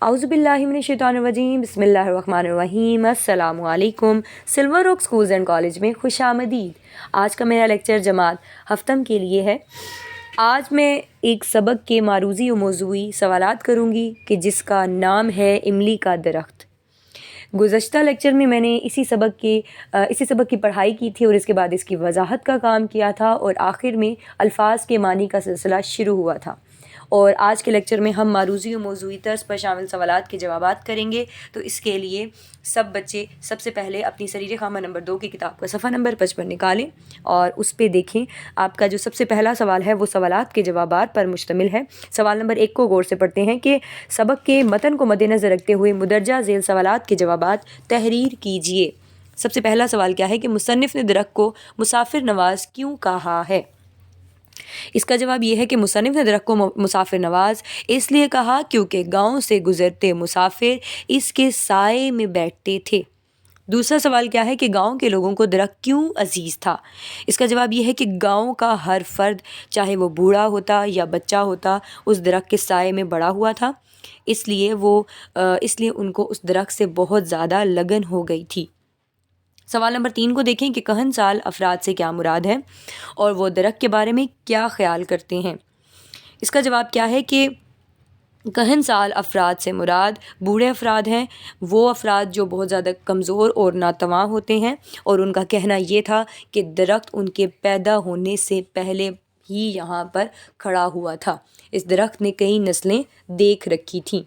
اعوذ باللہ من الشیطان الرجیم، بسم اللہ الرحمن الرحیم۔ السلام علیکم۔ Silver Oak schools and college میں خوش آمدید۔ آج کا میرا لیکچر جماعت ہفتم کے لیے ہے۔ آج میں ایک سبق کے معروضی و موضوعی سوالات کروں گی کہ جس کا نام ہے املی کا درخت۔ گزشتہ لیکچر میں نے اسی سبق کی پڑھائی کی تھی اور اس کے بعد اس کی وضاحت کا کام کیا تھا اور آخر میں الفاظ کے معنی کا سلسلہ شروع ہوا تھا، اور آج کے لیکچر میں ہم معروضی و موضوعی طرز پر شامل سوالات کے جوابات کریں گے۔ تو اس کے لیے سب بچے سب سے پہلے اپنی سریر خامہ نمبر 2 کی کتاب کا صفحہ نمبر 55 نکالیں اور اس پہ دیکھیں۔ آپ کا جو سب سے پہلا سوال ہے وہ سوالات کے جوابات پر مشتمل ہے۔ سوال نمبر 1 کو غور سے پڑھتے ہیں کہ سبق کے متن کو مد نظر رکھتے ہوئے مدرجہ ذیل سوالات کے جوابات تحریر کیجیے۔ سب سے پہلا سوال کیا ہے کہ مصنف نے درخت کو مسافر نواز کیوں کہا ہے؟ اس کا جواب یہ ہے کہ مصنف نے درخت کو مسافر نواز اس لیے کہا کیونکہ گاؤں سے گزرتے مسافر اس کے سائے میں بیٹھتے تھے۔ دوسرا سوال کیا ہے کہ گاؤں کے لوگوں کو درخت کیوں عزیز تھا؟ اس کا جواب یہ ہے کہ گاؤں کا ہر فرد، چاہے وہ بوڑھا ہوتا یا بچہ ہوتا، اس درخت کے سائے میں بڑا ہوا تھا، اس لیے ان کو اس درخت سے بہت زیادہ لگن ہو گئی تھی۔ سوال نمبر 3 کو دیکھیں کہ کہن سال افراد سے کیا مراد ہے اور وہ درخت کے بارے میں کیا خیال کرتے ہیں۔ اس کا جواب کیا ہے کہ کہن سال افراد سے مراد بوڑھے افراد ہیں، وہ افراد جو بہت زیادہ کمزور اور ناتواں ہوتے ہیں، اور ان کا کہنا یہ تھا کہ درخت ان کے پیدا ہونے سے پہلے ہی یہاں پر کھڑا ہوا تھا، اس درخت نے کئی نسلیں دیکھ رکھی تھیں۔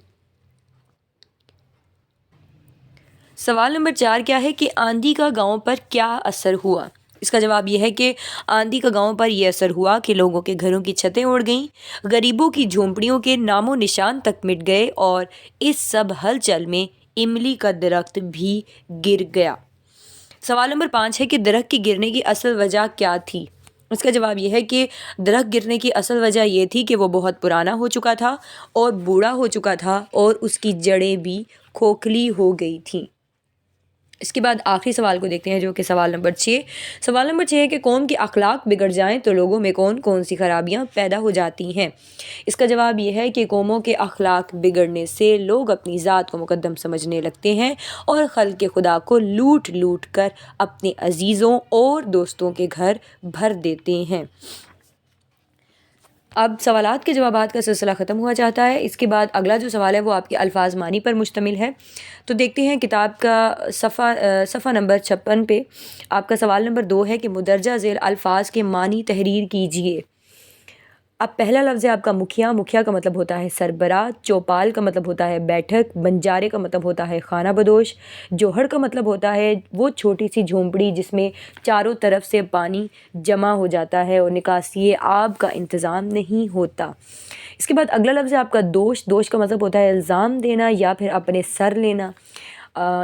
سوال نمبر 4 کیا ہے کہ آندھی کا گاؤں پر کیا اثر ہوا؟ اس کا جواب یہ ہے کہ آندھی کا گاؤں پر یہ اثر ہوا کہ لوگوں کے گھروں کی چھتیں اڑ گئیں، غریبوں کی جھونپڑیوں کے نام و نشان تک مٹ گئے، اور اس سب ہلچل میں املی کا درخت بھی گر گیا۔ سوال نمبر 5 ہے کہ درخت کی گرنے کی اصل وجہ کیا تھی؟ اس کا جواب یہ ہے کہ درخت گرنے کی اصل وجہ یہ تھی کہ وہ بہت پرانا ہو چکا تھا اور بوڑھا ہو چکا تھا، اور اس کی جڑیں بھی کھوکھلی ہو گئی تھیں۔ اس کے بعد آخری سوال کو دیکھتے ہیں جو کہ سوال نمبر 6۔ سوال نمبر 6 ہے کہ قوم کے اخلاق بگڑ جائیں تو لوگوں میں کون کون سی خرابیاں پیدا ہو جاتی ہیں؟ اس کا جواب یہ ہے کہ قوموں کے اخلاق بگڑنے سے لوگ اپنی ذات کو مقدم سمجھنے لگتے ہیں اور خلق خدا کو لوٹ لوٹ کر اپنے عزیزوں اور دوستوں کے گھر بھر دیتے ہیں۔ اب سوالات کے جوابات کا سلسلہ ختم ہوا چاہتا ہے۔ اس کے بعد اگلا جو سوال ہے وہ آپ کے الفاظ معنی پر مشتمل ہے۔ تو دیکھتے ہیں کتاب کا صفحہ نمبر 56 پہ آپ کا سوال نمبر 2 ہے کہ مدرجہ ذیل الفاظ کے معنی تحریر کیجیے۔ اب پہلا لفظ ہے آپ کا مکھیا۔ مکھیا کا مطلب ہوتا ہے سربراہ، چوپال کا مطلب ہوتا ہے بیٹھک، بنجارے کا مطلب ہوتا ہے خانہ بدوش، جوہر کا مطلب ہوتا ہے وہ چھوٹی سی جھونپڑی جس میں چاروں طرف سے پانی جمع ہو جاتا ہے اور نکاسی آب کا انتظام نہیں ہوتا۔ اس کے بعد اگلا لفظ ہے آپ کا دوش۔ دوش کا مطلب ہوتا ہے الزام دینا یا پھر اپنے سر لینا۔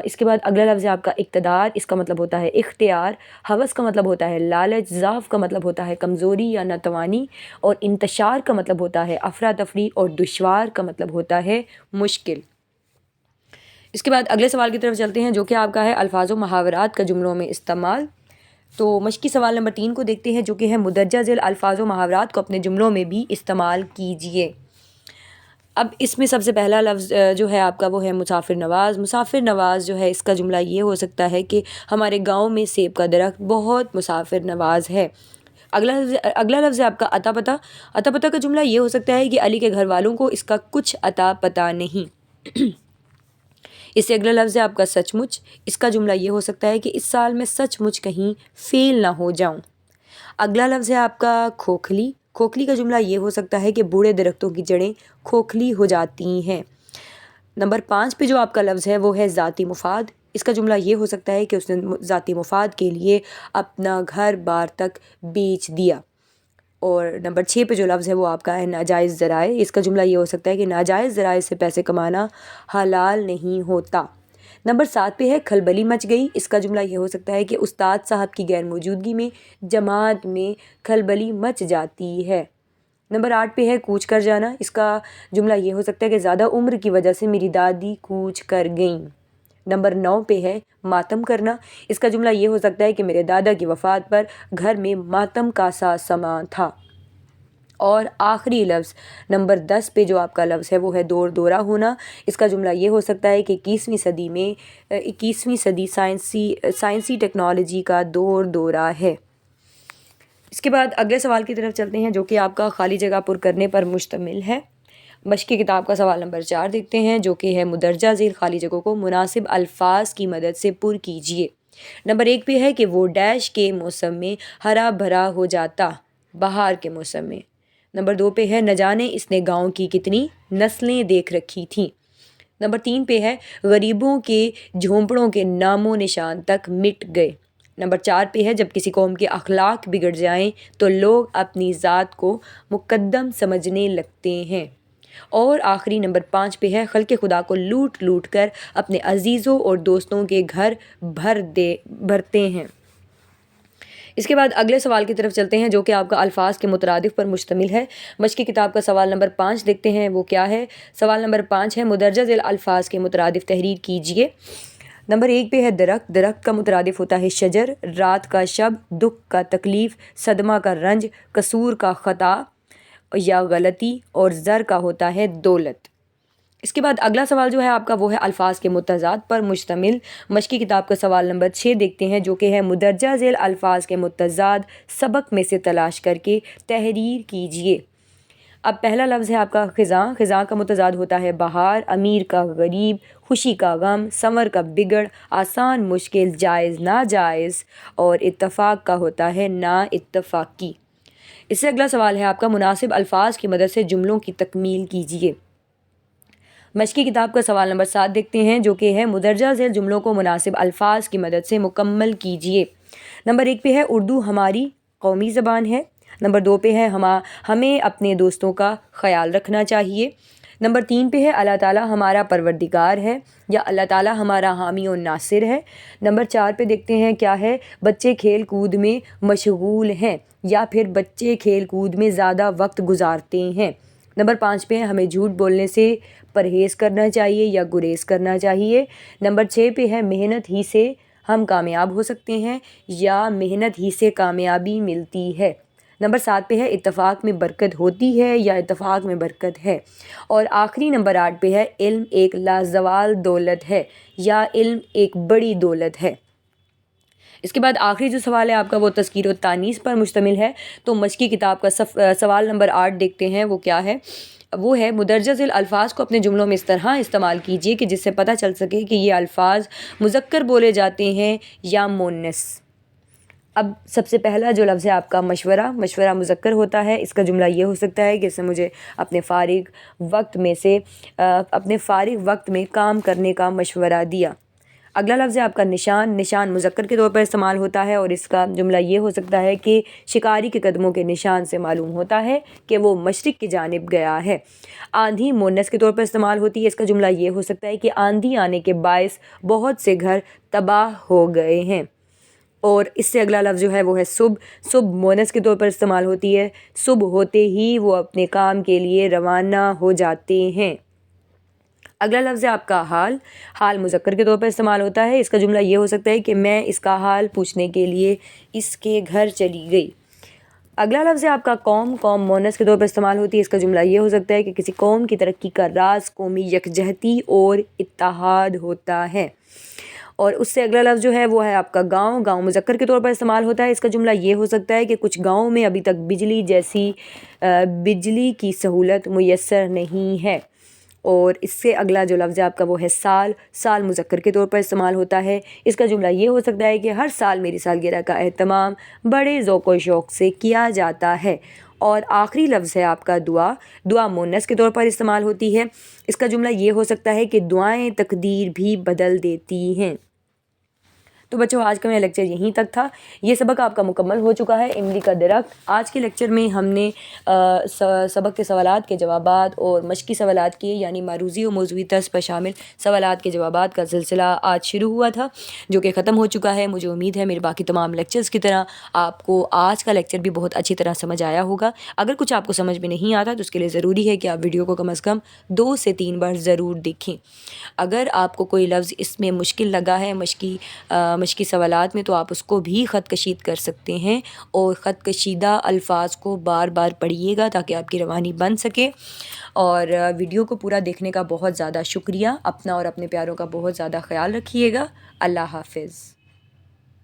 اس کے بعد اگلا لفظ ہے آپ کا اقتدار۔ اس کا مطلب ہوتا ہے اختیار۔ ہوس کا مطلب ہوتا ہے لالچ۔ ضعف کا مطلب ہوتا ہے کمزوری یا ناتوانی، اور انتشار کا مطلب ہوتا ہے افراتفری، اور دشوار کا مطلب ہوتا ہے مشکل۔ اس کے بعد اگلے سوال کی طرف چلتے ہیں جو کہ آپ کا ہے الفاظ و محاورات کا جملوں میں استعمال۔ تو مشقی سوال نمبر 3 کو دیکھتے ہیں جو کہ ہے مدرجہ ذیل الفاظ و محاورات کو اپنے جملوں میں بھی استعمال کیجیے۔ اب اس میں سب سے پہلا لفظ جو ہے آپ کا وہ ہے مسافر نواز۔ مسافر نواز جو ہے اس کا جملہ یہ ہو سکتا ہے کہ ہمارے گاؤں میں سیب کا درخت بہت مسافر نواز ہے۔ اگلا لفظ ہے آپ کا عطا پتہ۔ عطا پتہ کا جملہ یہ ہو سکتا ہے کہ علی کے گھر والوں کو اس کا کچھ عطا پتہ نہیں۔ اس سے اگلا لفظ ہے آپ کا سچ مچ۔ اس کا جملہ یہ ہو سکتا ہے کہ اس سال میں سچ مچ کہیں فیل نہ ہو جاؤں۔ اگلا لفظ ہے آپ کا کھوکھلی۔ کھوکھلی کا جملہ یہ ہو سکتا ہے کہ بوڑھے درختوں کی جڑیں کھوکھلی ہو جاتی ہیں۔ نمبر 5 پہ جو آپ کا لفظ ہے وہ ہے ذاتی مفاد۔ اس کا جملہ یہ ہو سکتا ہے کہ اس نے ذاتی مفاد کے لیے اپنا گھر بار تک بیچ دیا۔ اور نمبر 6 پہ جو لفظ ہے وہ آپ کا ہے ناجائز ذرائع۔ اس کا جملہ یہ ہو سکتا ہے کہ ناجائز ذرائع سے پیسے کمانا حلال نہیں ہوتا۔ نمبر 7 پہ ہے کھلبلی مچ گئی۔ اس کا جملہ یہ ہو سکتا ہے کہ استاد صاحب کی غیر موجودگی میں جماعت میں کھلبلی مچ جاتی ہے۔ نمبر 8 پہ ہے کوچ کر جانا۔ اس کا جملہ یہ ہو سکتا ہے کہ زیادہ عمر کی وجہ سے میری دادی کوچ کر گئیں۔ نمبر 9 پہ ہے ماتم کرنا۔ اس کا جملہ یہ ہو سکتا ہے کہ میرے دادا کی وفات پر گھر میں ماتم کا سا سما تھا۔ اور آخری لفظ نمبر 10 پہ جو آپ کا لفظ ہے وہ ہے دور دورہ ہونا۔ اس کا جملہ یہ ہو سکتا ہے کہ 21ویں صدی سائنسی ٹیکنالوجی کا دور دورہ ہے۔ اس کے بعد اگلے سوال کی طرف چلتے ہیں جو کہ آپ کا خالی جگہ پر کرنے پر مشتمل ہے۔ مشقی کتاب کا سوال نمبر 4 دیکھتے ہیں جو کہ ہے مندرجہ ذیل خالی جگہوں کو مناسب الفاظ کی مدد سے پر کیجیے۔ نمبر 1 پہ ہے کہ وہ ڈیش کے موسم میں ہرا بھرا ہو جاتا، بہار کے موسم میں۔ نمبر 2 پہ ہے نہ جانے اس نے گاؤں کی کتنی نسلیں دیکھ رکھی تھیں۔ نمبر 3 پہ ہے غریبوں کے جھونپڑوں کے نام و نشان تک مٹ گئے۔ نمبر 4 پہ ہے جب کسی قوم کے اخلاق بگڑ جائیں تو لوگ اپنی ذات کو مقدم سمجھنے لگتے ہیں۔ اور آخری نمبر 5 پہ ہے خلق خدا کو لوٹ لوٹ کر اپنے عزیزوں اور دوستوں کے گھر بھرتے ہیں۔ اس کے بعد اگلے سوال کی طرف چلتے ہیں جو کہ آپ کا الفاظ کے مترادف پر مشتمل ہے۔ مشقی کتاب کا سوال نمبر 5 دیکھتے ہیں وہ کیا ہے۔ سوال نمبر 5 ہے مندرجہ ذیل الفاظ کے مترادف تحریر کیجیے۔ نمبر 1 پہ ہے درخت، درخت کا مترادف ہوتا ہے شجر، رات کا شب، دکھ کا تکلیف، صدمہ کا رنج، قصور کا خطا یا غلطی، اور زر کا ہوتا ہے دولت۔ اس کے بعد اگلا سوال جو ہے آپ کا وہ ہے الفاظ کے متضاد پر مشتمل۔ مشقی کتاب کا سوال نمبر 6 دیکھتے ہیں جو کہ ہے مندرجہ ذیل الفاظ کے متضاد سبق میں سے تلاش کر کے تحریر کیجیے۔ اب پہلا لفظ ہے آپ کا خزاں، خزاں کا متضاد ہوتا ہے بہار، امیر کا غریب، خوشی کا غم، سنور کا بگڑ، آسان مشکل، جائز ناجائز، اور اتفاق کا ہوتا ہے نا اتفاقی۔ اس سے اگلا سوال ہے آپ کا مناسب الفاظ کی مدد سے جملوں کی تکمیل کیجیے۔ مشقی کتاب کا سوال نمبر 7 دیکھتے ہیں جو کہ ہے مندرجہ ذیل جملوں کو مناسب الفاظ کی مدد سے مکمل کیجیے۔ نمبر 1 پہ ہے اردو ہماری قومی زبان ہے۔ نمبر 2 پہ ہے ہمیں اپنے دوستوں کا خیال رکھنا چاہیے۔ نمبر 3 پہ ہے اللہ تعالیٰ ہمارا پروردگار ہے یا اللہ تعالیٰ ہمارا حامی و ناصر ہے۔ نمبر 4 پہ دیکھتے ہیں کیا ہے، بچے کھیل کود میں مشغول ہیں یا پھر بچے کھیل کود میں زیادہ وقت گزارتے ہیں۔ نمبر 5 پہ ہے ہمیں جھوٹ بولنے سے پرہیز کرنا چاہیے یا گریز کرنا چاہیے۔ نمبر 6 پہ ہے محنت ہی سے ہم کامیاب ہو سکتے ہیں یا محنت ہی سے کامیابی ملتی ہے۔ نمبر 7 پہ ہے اتفاق میں برکت ہوتی ہے یا اتفاق میں برکت ہے۔ اور آخری نمبر 8 پہ ہے علم ایک لازوال دولت ہے یا علم ایک بڑی دولت ہے۔ اس کے بعد آخری جو سوال ہے آپ کا وہ تذکیر و تانیث پر مشتمل ہے۔ تو مشقی کتاب کا سوال نمبر 8 دیکھتے ہیں وہ کیا ہے۔ وہ ہے مندرجہ ذیل الفاظ کو اپنے جملوں میں اس طرح استعمال کیجیے کہ جس سے پتہ چل سکے کہ یہ الفاظ مذکر بولے جاتے ہیں یا مؤنث۔ اب سب سے پہلا جو لفظ ہے آپ کا مشورہ، مشورہ مذکر ہوتا ہے۔ اس کا جملہ یہ ہو سکتا ہے کہ اس نے مجھے اپنے فارغ وقت میں کام کرنے کا مشورہ دیا۔ اگلا لفظ ہے آپ کا نشان، نشان مذکر کے طور پر استعمال ہوتا ہے اور اس کا جملہ یہ ہو سکتا ہے کہ شکاری کے قدموں کے نشان سے معلوم ہوتا ہے کہ وہ مشرق کی جانب گیا ہے۔ آندھی مؤنث کے طور پر استعمال ہوتی ہے۔ اس کا جملہ یہ ہو سکتا ہے کہ آندھی آنے کے باعث بہت سے گھر تباہ ہو گئے ہیں۔ اور اس سے اگلا لفظ جو ہے وہ ہے صبح، صبح مؤنث کے طور پر استعمال ہوتی ہے۔ صبح ہوتے ہی وہ اپنے کام کے لیے روانہ ہو جاتے ہیں۔ اگلا لفظ ہے آپ کا حال، حال مذکر کے طور پر استعمال ہوتا ہے۔ اس کا جملہ یہ ہو سکتا ہے کہ میں اس کا حال پوچھنے کے لیے اس کے گھر چلی گئی۔ اگلا لفظ ہے آپ کا قوم، قوم مؤنث کے طور پر استعمال ہوتی ہے۔ اس کا جملہ یہ ہو سکتا ہے کہ کسی قوم کی ترقی کا راز قومی یکجہتی اور اتحاد ہوتا ہے۔ اور اس سے اگلا لفظ جو ہے وہ ہے آپ کا گاؤں، گاؤں مذکر کے طور پر استعمال ہوتا ہے۔ اس کا جملہ یہ ہو سکتا ہے کہ کچھ گاؤں میں ابھی تک بجلی کی سہولت میسر نہیں ہے۔ اور اس سے اگلا جو لفظ ہے آپ کا وہ ہے سال، سال مذکر کے طور پر استعمال ہوتا ہے۔ اس کا جملہ یہ ہو سکتا ہے کہ ہر سال میری سالگرہ کا اہتمام بڑے ذوق و شوق سے کیا جاتا ہے۔ اور آخری لفظ ہے آپ کا دعا، دعا مؤنث کے طور پر استعمال ہوتی ہے۔ اس کا جملہ یہ ہو سکتا ہے کہ دعائیں تقدیر بھی بدل دیتی ہیں۔ تو بچوں آج کا میرا لیکچر یہیں تک تھا۔ یہ سبق آپ کا مکمل ہو چکا ہے، املی کا درخت۔ آج کے لیکچر میں ہم نے سبق کے سوالات کے جوابات اور مشقی سوالات کیے، یعنی معروضی و موضوعی طرز پر شامل سوالات کے جوابات کا سلسلہ آج شروع ہوا تھا جو کہ ختم ہو چکا ہے۔ مجھے امید ہے میرے باقی تمام لیکچرز کی طرح آپ کو آج کا لیکچر بھی بہت اچھی طرح سمجھ آیا ہوگا۔ اگر کچھ آپ کو سمجھ میں نہیں آتا تو اس کے لیے ضروری ہے کہ آپ ویڈیو کو کم از کم 2 سے 3 بار ضرور دیکھیں۔ اگر آپ کو کوئی لفظ اس میں مشکل لگا ہے، مشقی سوالات میں تو آپ اس کو بھی خط کشید کر سکتے ہیں، اور خط کشیدہ الفاظ کو بار بار پڑھیے گا تاکہ آپ کی روانی بن سکے۔ اور ویڈیو کو پورا دیکھنے کا بہت زیادہ شکریہ۔ اپنا اور اپنے پیاروں کا بہت زیادہ خیال رکھیے گا۔ اللہ حافظ۔